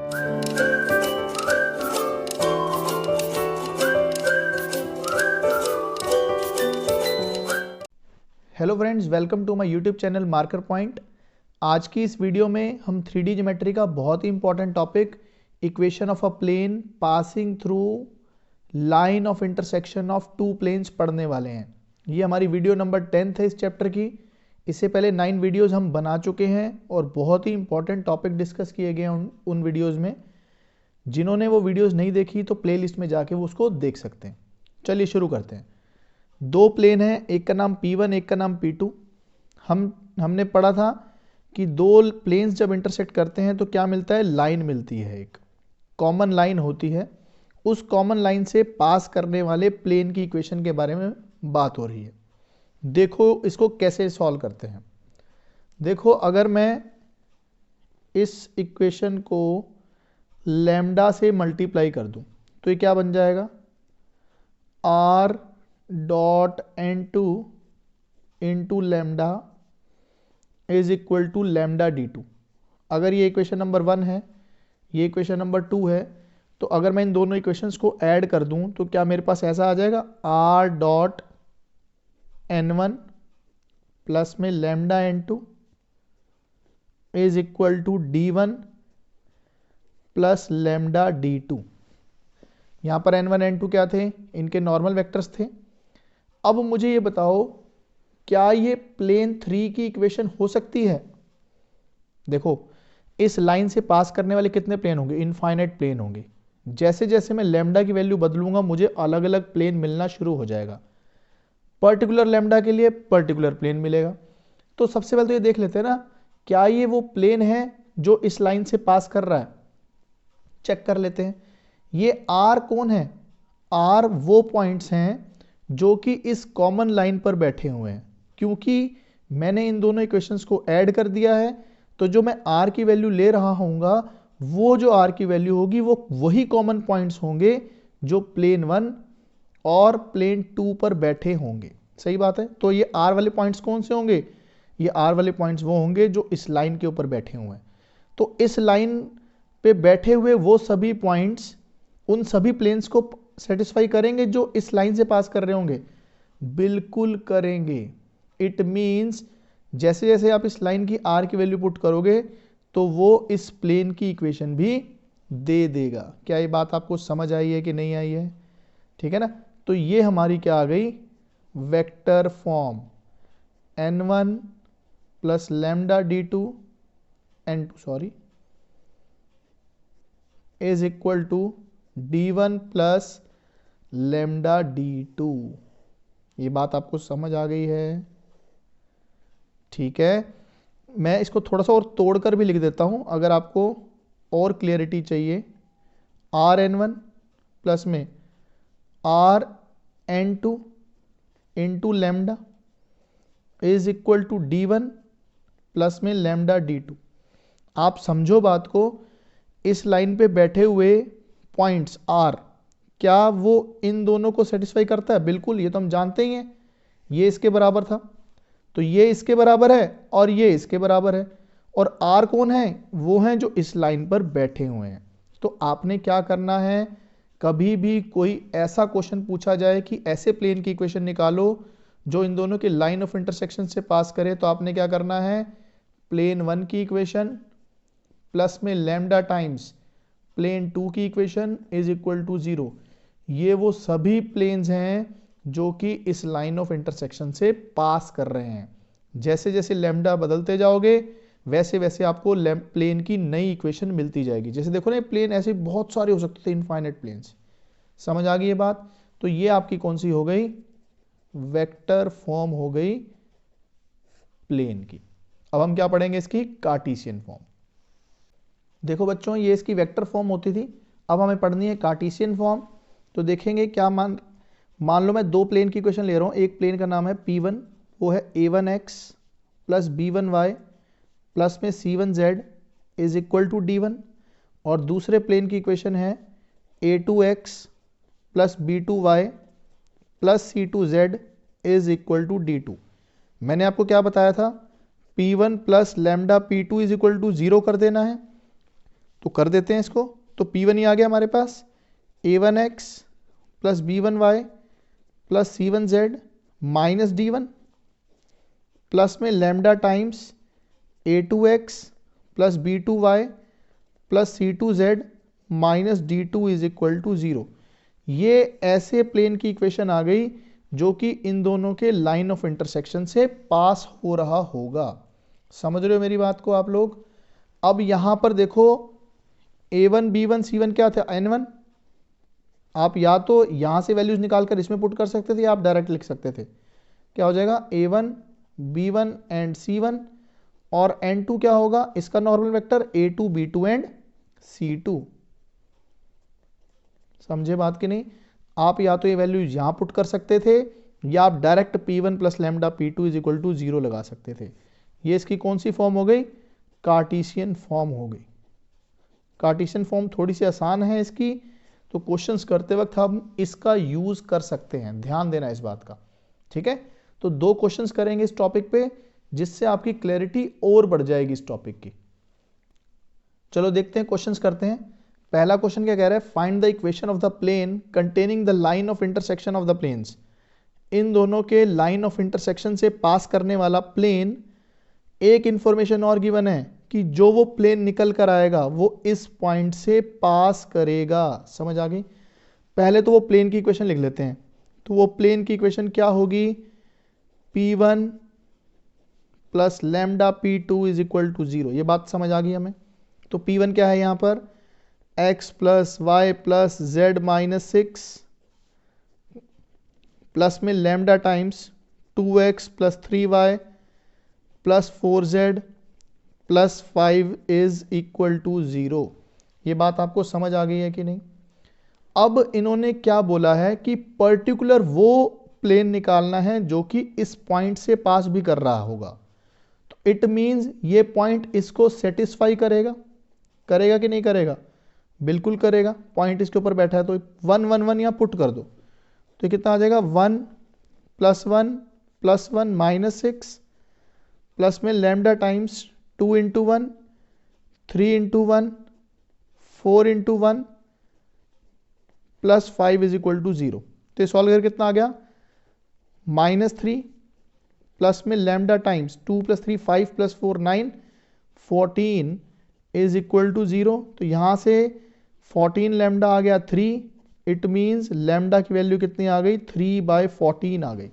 Hello friends, welcome to my YouTube channel marker point. आज की इस वीडियो में हम 3D ज्योमेट्री का बहुत ही important topic equation of a plane passing through line of intersection of two planes पढ़ने वाले हैं। ये हमारी वीडियो नंबर 10 है इस चैप्टर की। इससे पहले 9 वीडियोज़ हम बना चुके हैं और बहुत ही इंपॉर्टेंट टॉपिक डिस्कस किए गए हैं उन वीडियोज़ में। जिन्होंने वो वीडियोज़ नहीं देखी तो प्ले लिस्ट में जाके वो उसको देख सकते हैं। चलिए शुरू करते हैं। दो प्लेन है, एक का नाम P1 एक का नाम P2। हमने पढ़ा था कि दो प्लेन्स जब इंटरसेक्ट करते हैं तो क्या मिलता है, लाइन मिलती है, एक कॉमन लाइन होती है। उस कॉमन लाइन से पास करने वाले प्लेन की इक्वेशन के बारे में बात हो रही है। देखो इसको कैसे सॉल्व करते हैं। देखो, अगर मैं इस इक्वेशन को लैम्डा से मल्टीप्लाई कर दूं तो ये क्या बन जाएगा, R dot N2 into lambda is equal to lambda D2। अगर ये इक्वेशन नंबर 1 है, ये इक्वेशन नंबर 2 है, तो अगर मैं इन दोनों इक्वेशंस को ऐड कर दूं तो क्या मेरे पास ऐसा आ जाएगा, R डॉट N1 प्लस में lambda N2 is equal to D1 plus lambda D2। यहां पर N1 N2 क्या थे, इनके नॉर्मल वेक्टर्स थे। अब मुझे ये बताओ, क्या ये प्लेन 3 की इक्वेशन हो सकती है। देखो, इस लाइन से पास करने वाले कितने प्लेन होंगे, इनफाइनाइट प्लेन होंगे। जैसे जैसे मैं लैम्डा की वैल्यू बदलूंगा मुझे अलग अलग प्लेन मिलना शुरू हो जाएगा। पर्टिकुलर लैम्डा के लिए पर्टिकुलर प्लेन मिलेगा। तो सबसे पहले तो ये देख लेते हैं ना, क्या ये वो प्लेन है जो इस लाइन से पास कर रहा है। चेक कर लेते हैं। ये आर कौन है, आर वो पॉइंट्स हैं जो कि इस कॉमन लाइन पर बैठे हुए हैं। क्योंकि मैंने इन दोनों इक्वेशंस को ऐड कर दिया है तो जो मैं r की वैल्यू ले रहा हूंगा वो जो r की वैल्यू होगी वो वही कॉमन पॉइंट्स होंगे जो प्लेन 1 और प्लेन 2 पर बैठे होंगे। सही बात है। तो ये r वाले पॉइंट्स कौन से होंगे, ये r वाले पॉइंट्स वो होंगे जो इस लाइन के ऊपर बैठे हुए हैं। तो इस लाइन पे बैठे हुए वो सभी पॉइंट्स उन सभी प्लेन्स को सेटिस्फाई करेंगे जो इस लाइन से पास कर रहे होंगे। बिल्कुल करेंगे। इट मीन्स जैसे जैसे आप इस लाइन की r की वैल्यू पुट करोगे तो वो इस प्लेन की इक्वेशन भी दे देगा। क्या ये बात आपको समझ आई है कि नहीं आई है, ठीक है ना। तो ये हमारी क्या आ गई, vector form n1 plus lambda D2 n2 sorry is equal to D1 plus lambda D2। ये बात आपको समझ आ गई है, ठीक है। मैं इसको थोड़ा सा और तोड़कर भी लिख देता हूं अगर आपको और क्लियरिटी चाहिए। Rn1 प्लस में Rn2 into lambda is equal to D1 plus में लैम्डा D2। आप समझो बात को, इस लाइन पे बैठे हुए पॉइंट्स R क्या वो इन दोनों को सेटिस्फाई करता है, बिल्कुल, ये तो हम जानते ही हैं। ये इसके बराबर था तो ये इसके बराबर है और ये इसके बराबर है। और R कौन है, वो हैं जो इस लाइन पर बैठे हुए हैं। तो आपने क्या करना है, कभी भी कोई ऐसा क्वेश्चन पूछा जाए कि ऐसे प्लेन की इक्वेशन निकालो जो इन दोनों के लाइन ऑफ इंटरसेक्शन से पास करे, तो आपने क्या करना है, प्लेन 1 की इक्वेशन प्लस में लैम्डा टाइम्स प्लेन 2 की इक्वेशन इज इक्वल टू 0। ये वो सभी प्लेन्स हैं जो कि इस लाइन ऑफ इंटरसेक्शन से पास कर रहे हैं। जैसे जैसे लैम्डा बदलते जाओगे वैसे वैसे आपको प्लेन की नई इक्वेशन मिलती जाएगी। जैसे देखो ना, प्लेन ऐसे बहुत सारे हो सकते थे, इनफाइनाइट प्लेन्स। समझ आ गई ये बात। तो ये आपकी कौन सी हो गई, वेक्टर फॉर्म हो गई प्लेन की। अब हम क्या पढ़ेंगे, इसकी कार्टेशियन फॉर्म। देखो बच्चों, ये इसकी वेक्टर फॉर्म होती थी, अब हमें पढ़नी है कार्टेशियन फॉर्म। तो देखेंगे क्या, मान लो मैं दो प्लेन की इक्वेशन ले रहा हूँ। एक प्लेन का नाम है P1, वो है A1x प्लस B1y प्लस में C1z is equal to D1। और दूसरे प्लेन की इक्वेशन है A2x plus B2y plus C2z is equal to D2। मैंने आपको क्या बताया था, P1 plus lambda P2 is equal to 0 कर देना है। तो कर देते हैं इसको। तो P1 ही आ गया हमारे पास, A1x plus B1y plus C1z minus D1 plus में lambda times A2x plus B2y plus C2z minus D2 is equal to 0। ये ऐसे प्लेन की इक्वेशन आ गई जो कि इन दोनों के लाइन ऑफ इंटरसेक्शन से पास हो रहा होगा। समझ रहे हो मेरी बात को आप लोग? अब यहां पर देखो A1 B1 C1 क्या था, N1। आप या तो यहां से वैल्यूज निकालकर इसमें पुट कर सकते थे या आप डायरेक्ट लिख सकते थे। क्या हो जाएगा, A1 B1 एंड C1, और N2 क्या होगा, इसका normal vector A2 B2 and C2। समझे बात कि नहीं? आप या तो ये वैल्यूज यहां पुट कर सकते थे या आप direct P1 plus lambda P2 is equal to 0 लगा सकते थे। ये इसकी कौन सी फॉर्म हो गई, कार्टेशियन फॉर्म हो गई। कार्टेशियन फॉर्म थोड़ी सी आसान है इसकी, तो क्वेश्चंस करते वक्त हम इसका यूज कर सकते हैं, ध्यान देना इस बात का, ठीक है। तो 2 क्वेश्चंस करेंगे इस टॉपिक पे, जिससे आपकी क्लैरिटी और बढ़ जाएगी इस टॉपिक की। चलो देखते हैं, क्वेश्चंस करते हैं। पहला क्वेश्चन क्या कह रहा है, find the equation of the plane containing the line of intersection of the planes. इन दोनों के लाइन ऑफ इंटरसेक्शन से पास करने वाला प्लेन, एक इंफॉर्मेशन और गिवन है कि जो वो प्लेन निकल कर आएगा वो इस पॉइंट से पास करेगा। समझ आ गई? पहले तो वो प्लेन की इक्वेशन लिख लेते हैं। तो वो प्लेन की इक्वेशन क्या होगी, P1 plus lambda P2 is equal to 0। ये बात समझ आ गई हमें। तो P1 क्या है यहां पर, x plus y plus z minus 6 plus में lambda times 2x plus 3y plus 4z plus 5 is equal to 0। ये बात आपको समझ आ गई है कि नहीं? अब इन्होंने क्या बोला है कि पर्टिकुलर वो प्लेन निकालना है जो कि इस पॉइंट से पास भी कर रहा होगा। तो इट मींस ये पॉइंट इसको सेटिस्फाई करेगा, करेगा कि नहीं करेगा? बिल्कुल करेगा। पॉइंट इसके ऊपर बैठा है तो 1 1 1 यहां पुट कर दो, तो ये कितना आ जाएगा, 1 प्लस 1 माइनस 6 प्लस में lambda times 2 into 1 3 into 1 4 into 1 plus 5 is equal to 0। तो सॉल्व करके कितना आ गया, -3 प्लस में lambda times 2 plus 3 5 plus 4 9 14 is equal to 0। तो यहां से 14 लैम्डा आ गया 3, इट मींस लैम्डा की वैल्यू कितनी आ गई, 3/14 आ गई।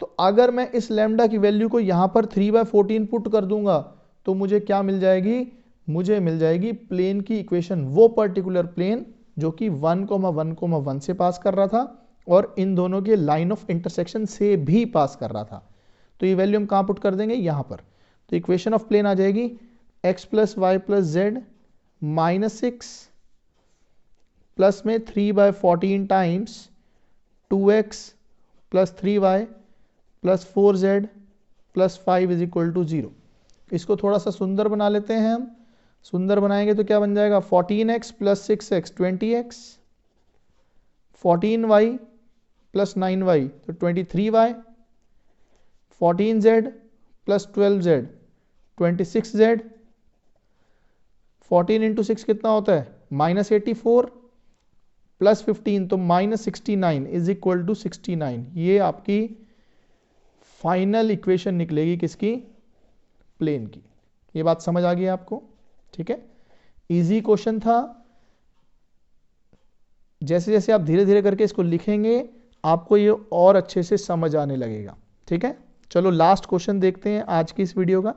तो अगर मैं इस लैम्डा की वैल्यू को यहां पर 3/14 पुट कर दूंगा तो मुझे क्या मिल जाएगी, मुझे मिल जाएगी प्लेन की इक्वेशन, वो पर्टिकुलर प्लेन जो कि 1,1,1 से पास कर रहा था और इन दोनों के लाइन ऑफ इंटरसेक्शन से भी पास कर रहा था। तो ये वैल्यू हम कहां पुट कर देंगे, यहां पर। तो इक्वेशन ऑफ प्लेन आ जाएगी x plus y plus z minus 6 plus में 3/14 times 2x plus 3y plus 4z plus 5 is equal to 0। इसको थोड़ा सा सुंदर बना लेते हैं हम। सुंदर बनाएंगे तो क्या बन जाएगा, 14x plus 6x 20x, 14y plus 9y तो 23y, 14z plus 12z 26z, 14 into 6 कितना होता है, -84 प्लस 15 तो -69 इज इक्वल टू 69। ये आपकी फाइनल इक्वेशन निकलेगी किसकी, प्लेन की। ये बात समझ आ गई आपको? ठीक है, इजी क्वेश्चन था। जैसे जैसे आप धीरे धीरे करके इसको लिखेंगे आपको ये और अच्छे से समझ आने लगेगा। ठीक है, चलो लास्ट क्वेश्चन देखते हैं आज की इस वीडियो का।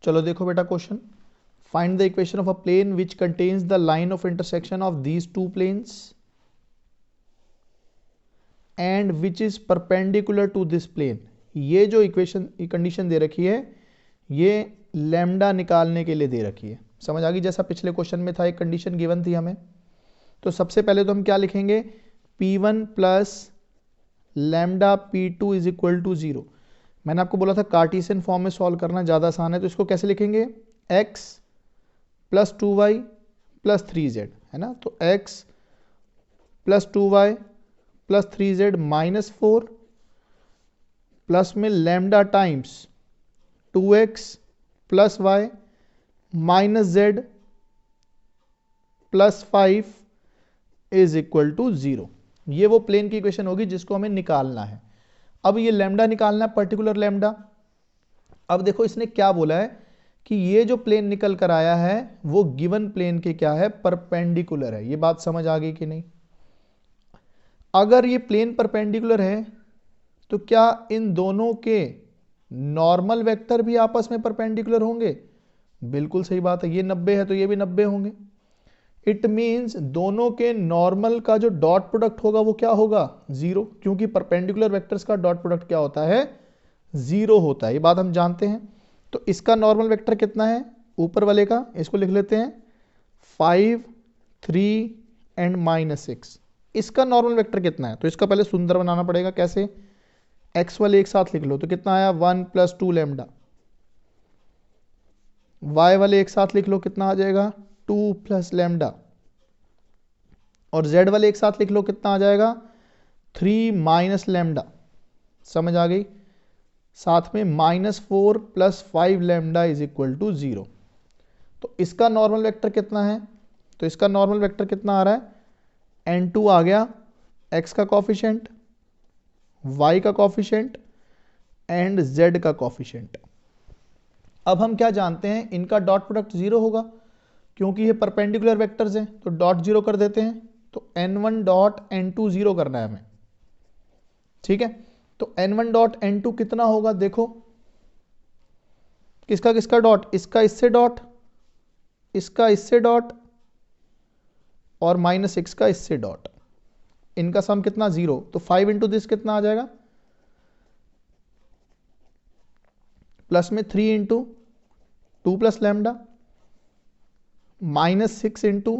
चलो देखो बेटा question, find the equation of a plane which contains the line of intersection of these two planes and which is perpendicular to this plane. ये जो इक्वेशन कंडीशन दे रखी है ये लैम्डा निकालने के लिए दे रखी है। समझ आ गई? जैसा पिछले क्वेश्चन में था, एक कंडीशन गिवन थी हमें। तो सबसे पहले तो हम क्या लिखेंगे, P1 plus lambda P2 is equal to 0। मैंने आपको बोला था कार्टेशियन फॉर्म में सॉल्व करना ज़्यादा आसान है, तो इसको कैसे लिखेंगे, x plus 2y plus 3z, है ना। तो x plus 2y plus 3z minus 4 plus में lambda times 2x plus y minus z plus 5 is equal to 0। ये वो प्लेन की इक्वेशन होगी जिसको हमें निकालना है। अब ये लैम्डा निकालना है, पर्टिकुलर लैम्डा। अब देखो इसने क्या बोला है कि ये जो प्लेन निकल कर आया है वो गिवन प्लेन के क्या है, परपेंडिकुलर है। ये बात समझ आ गई कि नहीं? अगर ये प्लेन परपेंडिकुलर है तो क्या इन दोनों के नॉर्मल वेक्टर भी आपस में परपेंडिकुलर होंगे? बिल्कुल सही बात है, ये 90 है तो ये भी 90 होंगे। इट मींस दोनों के नॉर्मल का जो डॉट प्रोडक्ट होगा वो क्या होगा, 0, क्योंकि परपेंडिकुलर वेक्टर्स का डॉट प्रोडक्ट क्या होता है, 0 होता है। ये बात हम जानते हैं। तो इसका नॉर्मल वेक्टर कितना है, ऊपर वाले का, इसको लिख लेते हैं 5, 3 एंड -6। इसका नॉर्मल वेक्टर कितना है, तो इसका पहले सुंदर बनाना पड़ेगा। कैसे? x वाले एक साथ लिख लो तो कितना आया, 1 + 2 लैम्डा। y वाले एक साथ लिख लो, कितना आ जाएगा, 2 + लैम्डा। और z वाले एक साथ लिख लो, कितना आ जाएगा, 3 - लैम्डा। समझ आ गई? साथ में -4 + 5 लैम्डा इज इक्वल टू 0। तो इसका नॉर्मल वेक्टर कितना है, तो इसका नॉर्मल वेक्टर कितना आ रहा है, n2 आ गया, x का कॉफिशिएंट, y का कॉफिशिएंट एंड z का कॉफिशिएंट। अब हम क्या जानते हैं, इनका डॉट प्रोडक्ट 0 होगा क्योंकि ये परपेंडिकुलर वेक्टर्स हैं। तो डॉट 0 कर देते हैं, तो n1 डॉट n2 0 करना है हमें। ठीक है, तो n1 डॉट n2 कितना होगा, देखो किसका किसका डॉट, इसका इससे डॉट, इसका इससे डॉट और -6 का इससे डॉट। इनका सम कितना, 0। तो 5 इंटू दिस कितना आ जाएगा, प्लस में 3 into 2 + lambda, -6 into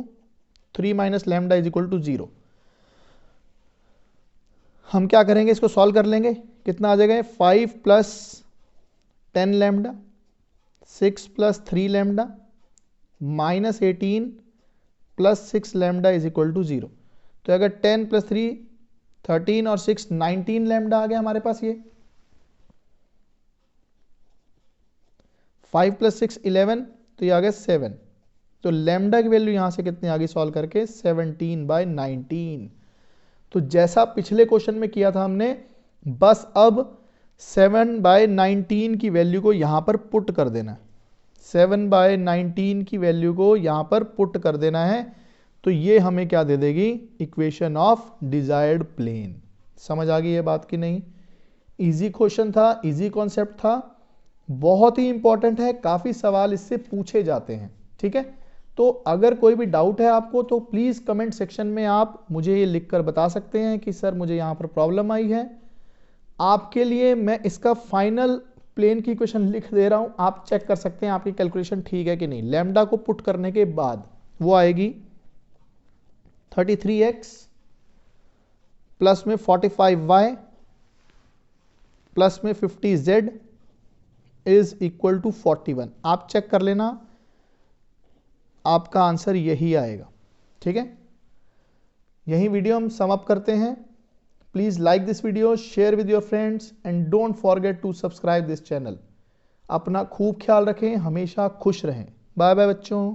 3 - lambda is equal to 0। हम क्या करेंगे, इसको सॉल्व कर लेंगे, कितना आ जाएगा, 5 + 10 lambda, 6 + 3 lambda, -18 + 6 lambda is equal to 0। तो अगर 10 + 3 13 और 6 19 लैम्डा आ गया हमारे पास। ये 5 + 6 11, तो ये आ गया 7। तो लैम्डा की वैल्यू यहां से कितनी आ गई सॉल्व करके, 17/19। तो जैसा पिछले क्वेश्चन में किया था हमने, बस अब 7/19 की वैल्यू को यहां पर पुट कर देना है। 7/19 की वैल्यू को यहां पर पुट कर देना है, तो ये हमें क्या दे देगी, इक्वेशन ऑफ डिजायर्ड प्लेन। समझ आ गई ये बात कि नहीं? इजी क्वेश्चन था, इजी कॉन्सेप्ट था, बहुत ही इंपॉर्टेंट है, काफी सवाल इससे पूछे जाते हैं। ठीक है, तो अगर कोई भी डाउट है आपको तो प्लीज कमेंट सेक्शन में आप मुझे ये लिखकर बता सकते हैं कि सर मुझे यहां पर प्रॉब्लम आई है। आपके लिए मैं इसका फाइनल प्लेन की इक्वेशन लिख दे रहा हूं, आप चेक कर सकते हैं आपकी कैलकुलेशन ठीक है कि नहीं। लैम्डा को पुट करने के बाद वो आएगी 33x प्लस में 45y प्लस में 50z इज इक्वल टू 41। आप चेक कर लेना, आपका आंसर यही आएगा। ठीक है, यही वीडियो हम सम अप करते हैं। Please like this video, share with your friends and don't forget to subscribe this channel. अपना खूब ख्याल रखें, हमेशा खुश रहें। बाय बाय बच्चों।